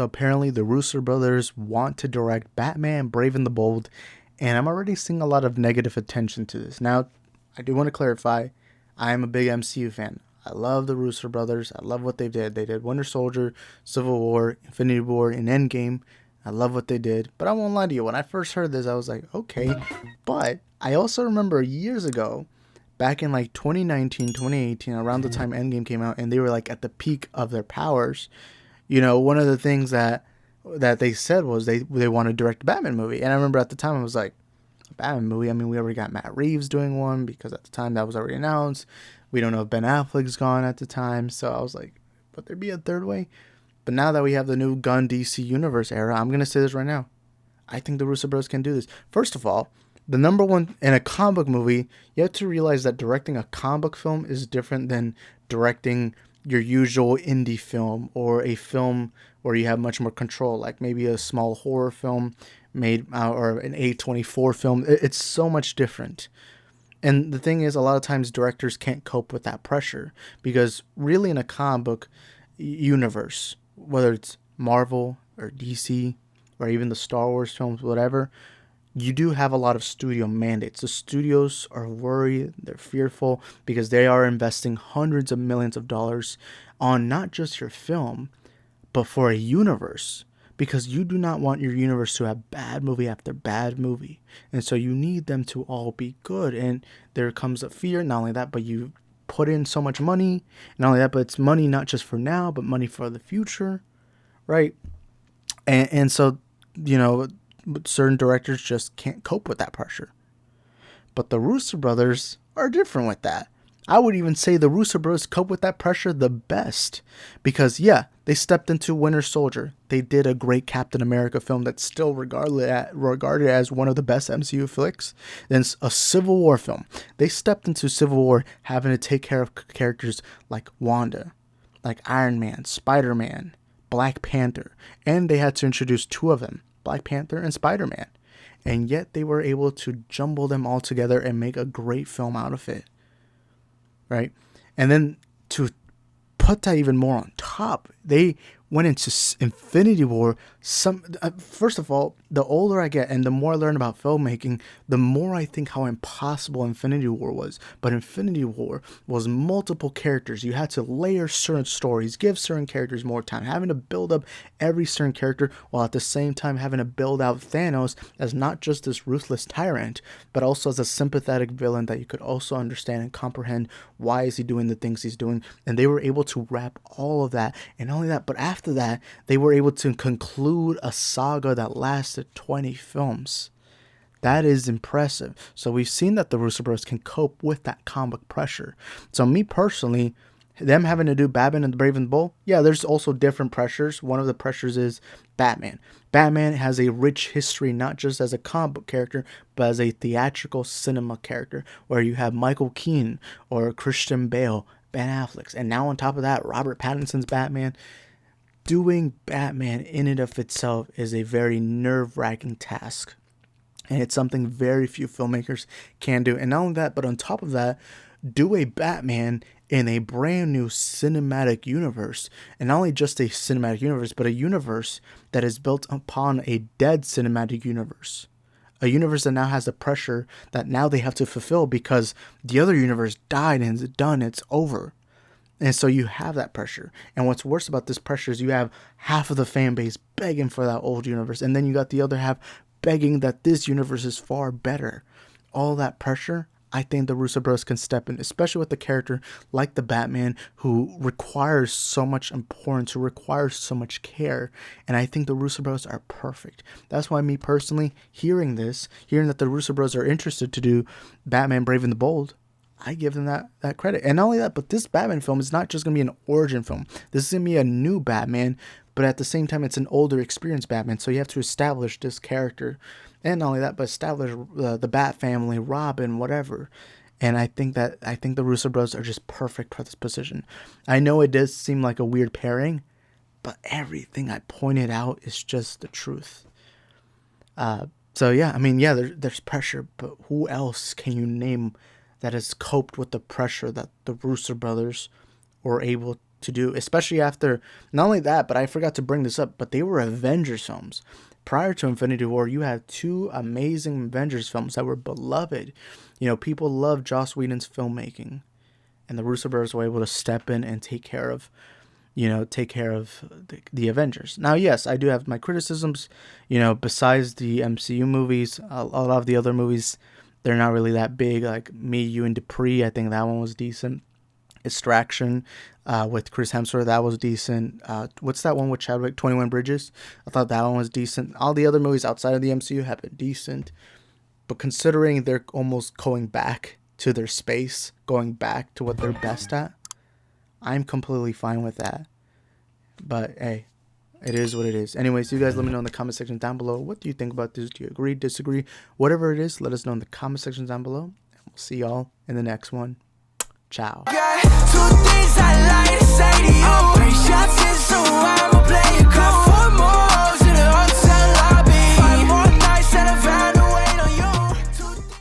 So apparently the Russo brothers want to direct Batman Brave and the Bold, and I'm already seeing a lot of negative attention to this. Now, I do want to clarify, I am a big MCU fan. I love the Russo brothers. I love what they did. They did Winter Soldier, Civil War, Infinity War, and Endgame. I love what they did. But I won't lie to you, when I first heard this, I was like, okay. But I also remember years ago, back in like 2019, 2018, around the time Endgame came out, and they were like at the peak of their powers. One of the things that they said was they want to direct a Batman movie. And I remember at the time I was like, a Batman movie? I mean, we already got Matt Reeves doing one because at the time that was already announced. We don't know if Ben Affleck's gone at the time. So I was like, would there be a third way? But now that we have the new GUNN DC Universe era, I'm going to say this right now. I think the Russo Bros can do this. First of all, the number one in a comic book movie, you have to realize that directing a comic book film is different than directing your usual indie film or a film where you have much more control, like maybe a small horror film made or an A24 film. It's so much different. And the thing is, a lot of times directors can't cope with that pressure because really in a comic book universe, whether it's Marvel or DC or even the Star Wars films, whatever, you do have a lot of studio mandates. The studios are worried, they're fearful because they are investing hundreds of millions of dollars on not just your film, but for a universe. Because you do not want your universe to have bad movie after bad movie. And so you need them to all be good. And there comes a fear, not only that, but you put in so much money. Not only that, but it's money not just for now, but money for the future. Right? And so, certain directors just can't cope with that pressure. But the Russo brothers are different with that. I would even say the Russo brothers cope with that pressure the best. Because, yeah, they stepped into Winter Soldier. They did a great Captain America film that's still regarded as one of the best MCU flicks. Then a Civil War film. They stepped into Civil War having to take care of characters like Wanda, like Iron Man, Spider-Man, Black Panther. And they had to introduce two of them, Black Panther and Spider-Man. And yet they were able to jumble them all together and make a great film out of it. Right? And then to put that even more on top, they went into Infinity War. First of all, the older I get and the more I learn about filmmaking, the more I think how impossible Infinity War was. But Infinity War was multiple characters. You had to layer certain stories, give certain characters more time, having to build up every certain character while at the same time having to build out Thanos as not just this ruthless tyrant, but also as a sympathetic villain that you could also understand and comprehend why is he doing the things he's doing. And they were able to wrap all of that. And not only that, but after that, they were able to conclude a saga that lasted 20 films. That is impressive. So we've seen that the Russo Bros can cope with that comic pressure. So me personally, them having to do Batman and the Brave and the Bold, yeah, there's also different pressures. One of the pressures is Batman. Batman has a rich history, not just as a comic book character, but as a theatrical cinema character, where you have Michael Keaton or Christian Bale, Ben Affleck, and now on top of that, Robert Pattinson's Batman. Doing Batman in and of itself is a very nerve-wracking task. And it's something very few filmmakers can do. And not only that, but on top of that, do a Batman in a brand new cinematic universe. And not only just a cinematic universe, but a universe that is built upon a dead cinematic universe. A universe that now has the pressure that now they have to fulfill because the other universe died and it's done, it's over. And so you have that pressure. And what's worse about this pressure is you have half of the fan base begging for that old universe. And then you got the other half begging that this universe is far better. All that pressure, I think the Russo Bros can step in, especially with a character like the Batman who requires so much importance, who requires so much care. And I think the Russo Bros are perfect. That's why me personally, hearing that the Russo Bros are interested to do Batman Brave and the Bold, I give them that credit. And not only that, but this Batman film is not just going to be an origin film. This is going to be a new Batman, but at the same time, it's an older, experienced Batman. So you have to establish this character. And not only that, but establish the Bat family, Robin, whatever. And I think the Russo Bros are just perfect for this position. I know it does seem like a weird pairing, but everything I pointed out is just the truth. So yeah, I mean, yeah, there's pressure, but who else can you name that has coped with the pressure that the Russo brothers were able to do, especially after, not only that, but I forgot to bring this up, but they were Avengers films. Prior to Infinity War, you had two amazing Avengers films that were beloved. You know, people love Joss Whedon's filmmaking, and the Russo brothers were able to step in and take care of the Avengers. Now, yes, I do have my criticisms. You know, besides the MCU movies, a lot of the other movies, they're not really that big. Like Me, You, and Dupree, I think that one was decent. Extraction with Chris Hemsworth, that was decent. What's that one with Chadwick, 21 Bridges? I thought that one was decent. All the other movies outside of the MCU have been decent. But considering they're almost going back to their space, going back to what they're best at, I'm completely fine with that. But hey, it is what it is. Anyways, you guys let me know in the comment section down below. What do you think about this? Do you agree, disagree? Whatever it is, let us know in the comment section down below. And we'll see y'all in the next one. Ciao. 2 things I like to say to